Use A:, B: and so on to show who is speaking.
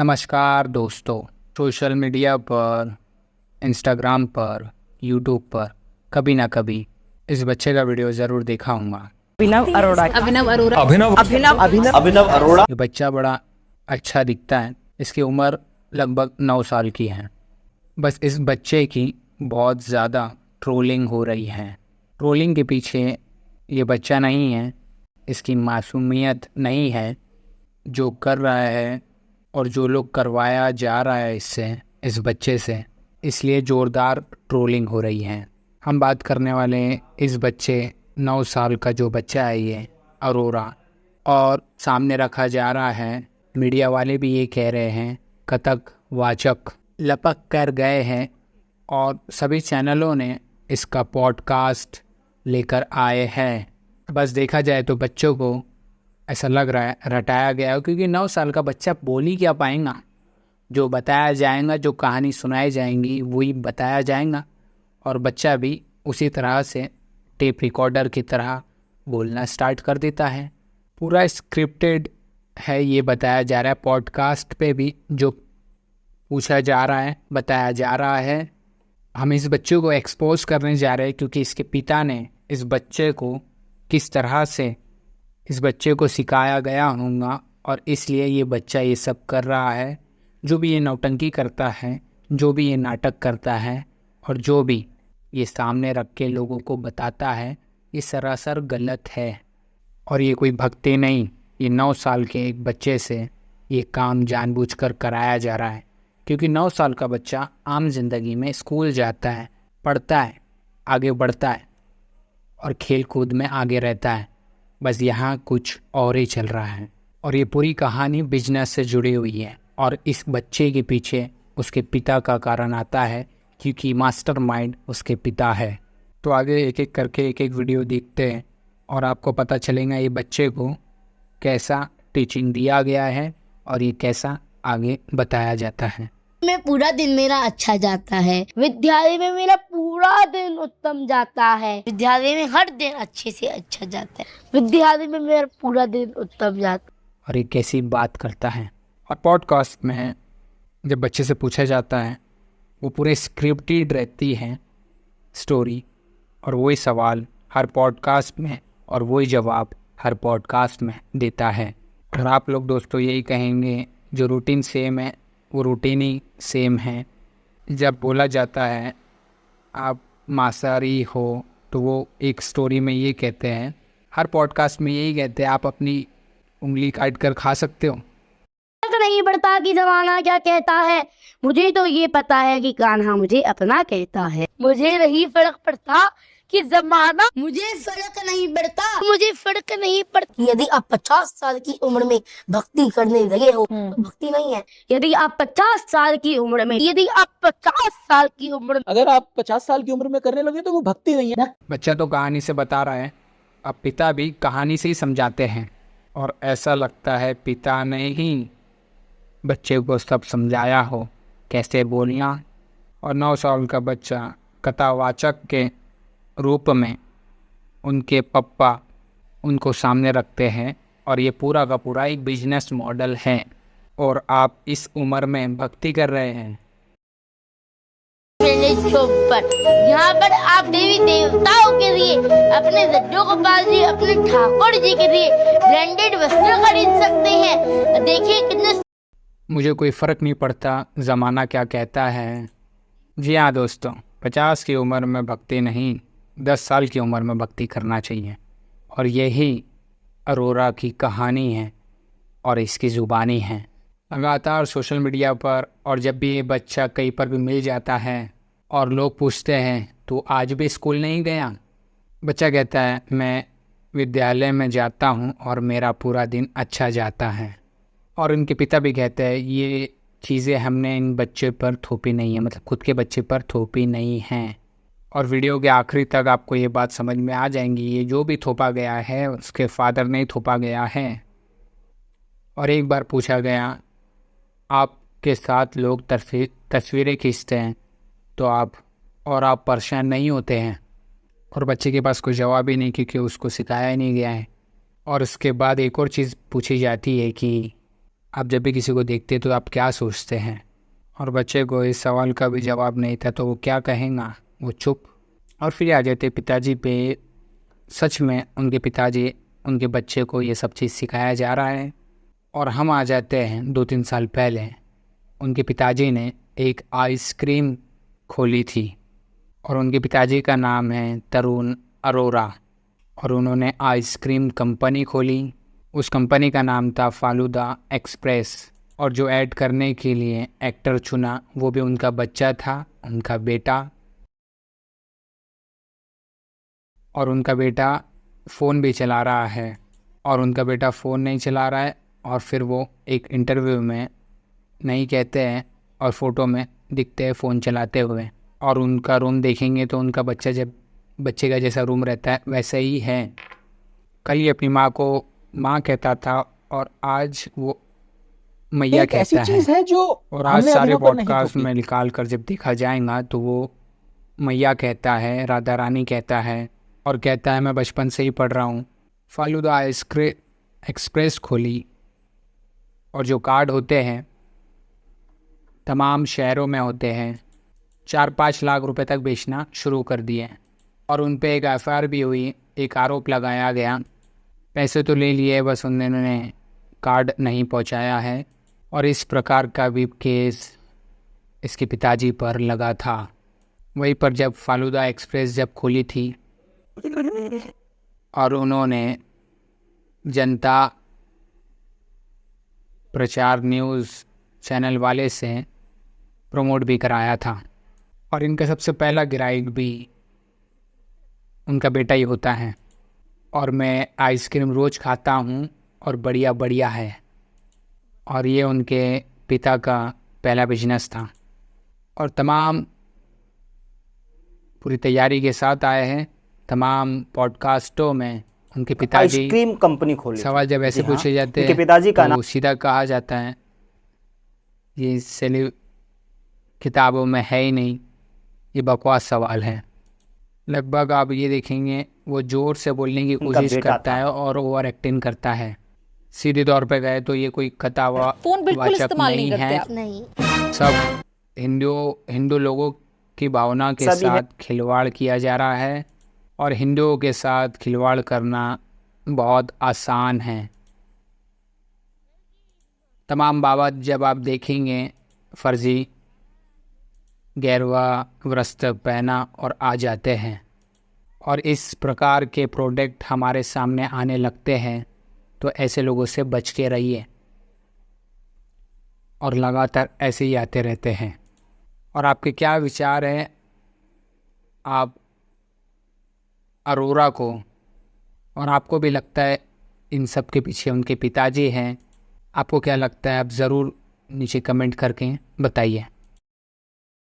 A: नमस्कार दोस्तों। Social media पर, इंस्टाग्राम पर, यूट्यूब पर कभी ना कभी इस बच्चे का वीडियो ज़रूर देखा होगा।
B: अभिनव अरोड़ा।
C: अभिनव अरोड़ा।
B: अभिनव अभिनव अभिनव
D: अभिनव अरोड़ा।
A: ये बच्चा बड़ा अच्छा दिखता है। इसकी उम्र लगभग 9 साल की है। बस इस बच्चे की बहुत ज़्यादा ट्रोलिंग हो रही है। ट्रोलिंग के पीछे ये बच्चा नहीं है, इसकी मासूमियत नहीं है। जो कर रहा है और जो लोग करवाया जा रहा है इससे, इस बच्चे से, इसलिए ज़ोरदार ट्रोलिंग हो रही है। हम बात करने वाले हैं इस बच्चे 9 साल का जो बच्चा है ये अरोड़ा, और सामने रखा जा रहा है। मीडिया वाले भी ये कह रहे हैं कथक वाचक लपक कर गए हैं और सभी चैनलों ने इसका पॉडकास्ट लेकर आए हैं। बस देखा जाए तो बच्चों को ऐसा लग रहा है रटाया गया है, क्योंकि 9 साल का बच्चा बोल ही क्या पाएगा। जो बताया जाएगा, जो कहानी सुनाई जाएंगी वही बताया जाएगा, और बच्चा भी उसी तरह से टेप रिकॉर्डर की तरह बोलना स्टार्ट कर देता है। पूरा स्क्रिप्टेड है, ये बताया जा रहा है। पॉडकास्ट पे भी जो पूछा जा रहा है बताया जा रहा है। हम इस बच्चे को एक्सपोज करने जा रहे हैं, क्योंकि इसके पिता ने इस बच्चे को किस तरह से इस बच्चे को सिखाया गया होगा, और इसलिए ये बच्चा ये सब कर रहा है। जो भी ये नौटंकी करता है, जो भी ये नाटक करता है, और जो भी ये सामने रख के लोगों को बताता है, ये सरासर गलत है। और ये कोई भक्ति नहीं, ये 9 साल के एक बच्चे से ये काम जानबूझकर कराया जा रहा है। क्योंकि 9 साल का बच्चा आम जिंदगी में स्कूल जाता है, पढ़ता है, आगे बढ़ता है और खेल कूद में आगे रहता है। बस यहाँ कुछ और ही चल रहा है, और ये पूरी कहानी बिजनेस से जुड़ी हुई है। और इस बच्चे के पीछे उसके पिता का कारण आता है, क्योंकि मास्टरमाइंड उसके पिता है। तो आगे एक एक करके एक एक वीडियो देखते हैं और आपको पता चलेगा ये बच्चे को कैसा टीचिंग दिया गया है और ये कैसा आगे बताया जाता है।
E: में पूरा दिन मेरा अच्छा जाता है। विद्यालय में मेरा पूरा दिन उत्तम जाता है। विद्यालय में हर दिन अच्छे से अच्छा जाता है। विद्यालय में मेरा पूरा दिन उत्तम जाता है।
A: और ये कैसी बात करता है। और पॉडकास्ट में जब बच्चे से पूछा जाता है, वो पूरे स्क्रिप्टेड रहती है स्टोरी, और वही सवाल हर पॉडकास्ट में और वही जवाब हर पॉडकास्ट में देता है। और आप लोग दोस्तों यही कहेंगे जो रूटीन सेम है वो रूटीन ही सेम है। जब बोला जाता है आप मांसाहारी हो, तो वो एक स्टोरी में ये कहते हैं, हर पॉडकास्ट में यही कहते हैं, आप अपनी उंगली काट कर खा सकते हो।
E: फर्क नहीं पड़ता कि जमाना क्या कहता है, मुझे तो ये पता है कि कान्हा मुझे अपना कहता है। मुझे नहीं फर्क पड़ता कि जमाना, मुझे फर्क नहीं पड़ता, मुझे फर्क नहीं पड़ता। यदि आप 50 साल की उम्र में भक्ति करने लगे हो तो भक्ति नहीं है। यदि आप 50 साल की उम्र में,
D: अगर आप 50 साल की उम्र में करने लगे तो वो भक्ति नहीं है।
A: बच्चा तो कहानी से बता रहा है, अब पिता भी कहानी से ही समझाते हैं, और ऐसा लगता है पिता ने ही बच्चे को सब समझाया हो कैसे बोलना। और 9 साल का बच्चा कथावाचक के रूप में उनके पप्पा उनको सामने रखते हैं, और ये पूरा का पूरा एक बिजनेस मॉडल है। और आप इस उम्र में भक्ति कर रहे हैं।
E: यहाँ पर आप देवी देवताओं के लिए, अपने जड्डों गोपाल जी, अपने ठाकुर जी के लिए ब्रांडेड वस्त्र खरीद सकते हैं। देखिए कितने।
A: मुझे कोई फ़र्क नहीं पड़ता ज़माना क्या कहता है। जी हाँ दोस्तों, 50 की उम्र में भक्ति नहीं, 10 साल की उम्र में भक्ति करना चाहिए। और यही अरोड़ा की कहानी है और इसकी ज़ुबानी है। लगातार सोशल मीडिया पर, और जब भी ये बच्चा कहीं पर भी मिल जाता है और लोग पूछते हैं तो आज भी स्कूल नहीं गया, बच्चा कहता है मैं विद्यालय में जाता हूँ और मेरा पूरा दिन अच्छा जाता है। और इनके पिता भी कहते हैं ये चीज़ें हमने इन बच्चे पर थोपी नहीं है, मतलब खुद के बच्चे पर थोपी नहीं हैं। और वीडियो के आखिरी तक आपको ये बात समझ में आ जाएंगी, ये जो भी थोपा गया है उसके फादर ने थोपा गया है। और एक बार पूछा गया आपके साथ लोग तस्वीरें खींचते हैं तो आप परेशान नहीं होते हैं, और बच्चे के पास कोई जवाब ही नहीं, क्योंकि उसको सिखाया ही नहीं गया है। और उसके बाद एक और चीज़ पूछी जाती है कि आप जब भी किसी को देखते तो आप क्या सोचते हैं? और बच्चे को इस सवाल का भी जवाब नहीं था तो वो क्या कहेगा? वो चुप। और फिर आ जाते पिताजी पे। सच में उनके पिताजी उनके बच्चे को ये सब चीज़ सिखाया जा रहा है। और हम आ जाते हैं 2-3 साल पहले। उनके पिताजी ने एक आइसक्रीम खोली थी और उनके पिताजी का नाम है तरुण अरोरा। और उन्होंने आइसक्रीम कंपनी खोली। उस कंपनी का नाम था फालूदा एक्सप्रेस। और जो ऐड करने के लिए एक्टर चुना वो भी उनका बच्चा था, उनका बेटा। और उनका बेटा फ़ोन भी चला रहा है और उनका बेटा फ़ोन नहीं चला रहा है। और फिर वो एक इंटरव्यू में नहीं कहते हैं और फ़ोटो में दिखते हैं फ़ोन चलाते हुए। और उनका रूम देखेंगे तो उनका बच्चे का जैसा रूम रहता है वैसे ही है। कल ही अपनी माँ को माँ कहता था और आज वो मैया
D: एक ऐसी
A: कहता है।
D: चीज है जो
A: और आज
D: हमने
A: सारे
D: अभिनव पर नहीं
A: पॉडकास्ट
D: थोपी।
A: में निकाल कर जब देखा जाएगा तो वो मैया कहता है, राधा रानी कहता है और कहता है मैं बचपन से ही पढ़ रहा हूँ। फालूदा एक्सप्रेस खोली और जो कार्ड होते हैं तमाम शहरों में होते हैं। 4-5 लाख रुपए तक बेचना शुरू कर दिए और उन पे एक एफआईआर भी हुई, एक आरोप लगाया गया। पैसे तो ले लिए, बस उन्होंने कार्ड नहीं पहुंचाया है। और इस प्रकार का भी केस इसके पिताजी पर लगा था। वहीं पर जब फालूदा एक्सप्रेस जब खोली थी और उन्होंने जनता प्रचार न्यूज़ चैनल वाले से प्रमोट भी कराया था। और इनका सबसे पहला ग्राहक भी उनका बेटा ही होता है। और मैं आइसक्रीम रोज़ खाता हूँ और बढ़िया बढ़िया है। और ये उनके पिता का पहला बिजनेस था। और तमाम पूरी तैयारी के साथ आए हैं। तमाम पॉडकास्टों में उनके पिताजी
C: आइसक्रीम कंपनी खोली थी।
A: सवाल जब ऐसे
C: जी हाँ,
A: पूछे जाते
C: उनके
A: हैं
C: पिताजी का
A: तो सीधा कहा जाता है ये सेलिब किताबों में है ही नहीं, ये बकवास सवाल है। लगभग आप ये देखेंगे वो ज़ोर से बोलने की
C: उनका
A: कोशिश
C: बेटा
A: करता
C: था।
A: है और ओवर एक्टिंग करता है। सीधे तौर पे गए तो ये कोई कथावा
B: फोन बिल्कुल
A: वाचक
B: इस्तेमाल नहीं
A: नहीं
B: करते
A: है।
B: आप।
E: नहीं।
A: सब हिंदू लोगों की भावना के
C: सभी है।
A: साथ खिलवाड़ किया जा रहा है और हिंदुओं के साथ खिलवाड़ करना बहुत आसान है। तमाम बाबा जब आप देखेंगे फर्जी गैरवा वस्त्र पहना और आ जाते हैं और इस प्रकार के प्रोडक्ट हमारे सामने आने लगते हैं तो ऐसे लोगों से बच के रहिए। और लगातार ऐसे ही आते रहते हैं। और आपके क्या विचार हैं? आप अरोरा को और आपको भी लगता है इन सब के पीछे उनके पिताजी हैं? आपको क्या लगता है? आप ज़रूर नीचे कमेंट करके बताइए।